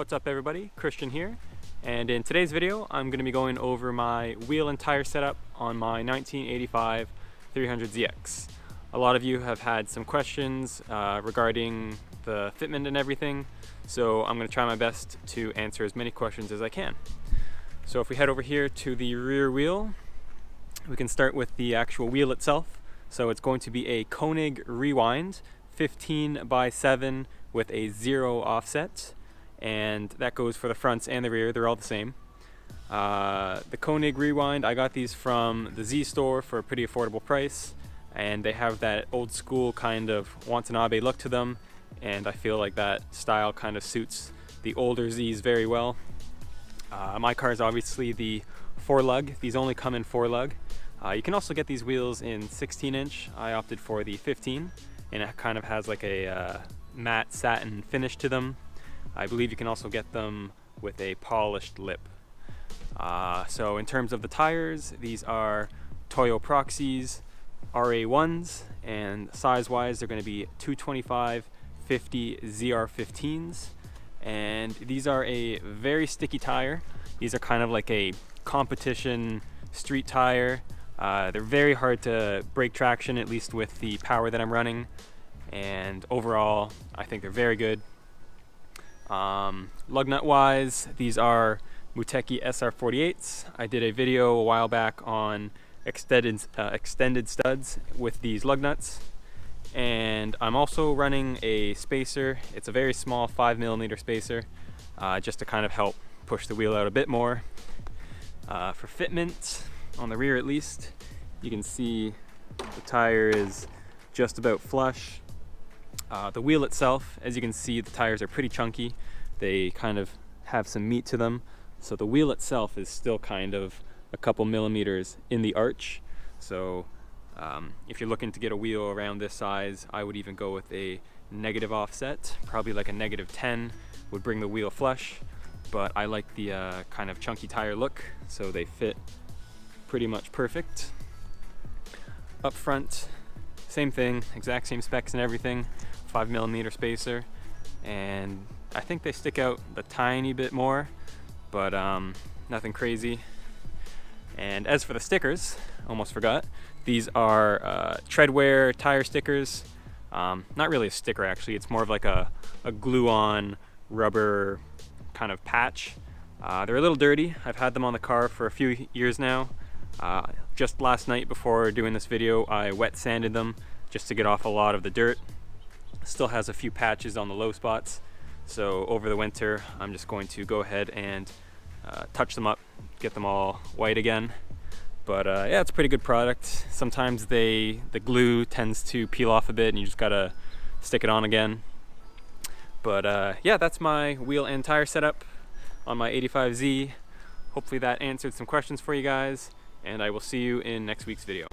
What's up everybody, Christian here, and in today's video I'm going to be going over my wheel and tire setup on my 1985 300ZX. A lot of you have had some questions regarding the fitment and everything, so I'm going to try my best to answer as many questions as I can. So if we head over here to the rear wheel, we can start with the actual wheel itself. So it's going to be a Koenig Rewind 15x7 with a 0 offset, and that goes for the fronts and the rear. They're all the same. The Koenig Rewind, I got these from the Z store for a pretty affordable price, and they have that old school kind of Watanabe look to them, and I feel like that style kind of suits the older Zs very well. My car is obviously the 4 lug. These only come in 4 lug. You can also get these wheels in 16-inch. I opted for the 15, and it kind of has like a matte satin finish to them. I believe you can also get them with a polished lip. So in terms of the tires, these are Toyo Proxys RA1s, and size-wise they're going to be 225/50 ZR15s, and these are a very sticky tire. These are kind of like a competition street tire. They're very hard to break traction, at least with the power that I'm running, and overall I think they're very good. Lug nut wise, these are Milky SR48s. I did a video a while back on extended studs with these lug nuts, and I'm also running a spacer. It's a very small 5mm spacer, just to kind of help push the wheel out a bit more. For fitment, on the rear at least, you can see the tire is just about flush. The wheel itself, as you can see, the tires are pretty chunky. They kind of have some meat to them, so the wheel itself is still kind of a couple millimeters in the arch. So if you're looking to get a wheel around this size, I would even go with a negative offset. Probably like a -10 would bring the wheel flush, but I like the kind of chunky tire look, so they fit pretty much perfect. Up front, same thing, exact same specs and everything, 5mm spacer, and I think they stick out a tiny bit more, but nothing crazy. And as for the stickers, almost forgot, these are treadwear tire stickers. Not really a sticker actually, it's more of like a glue-on rubber kind of patch. They're a little dirty. I've had them on the car for a few years now. Just last night before doing this video, I wet sanded them just to get off a lot of the dirt. Still has a few patches on the low spots, so over the winter I'm just going to go ahead and touch them up, get them all white again. But yeah, it's a pretty good product. Sometimes the glue tends to peel off a bit and you just gotta stick it on again. But yeah, that's my wheel and tire setup on my 85Z. Hopefully that answered some questions for you guys, and I will see you in next week's video.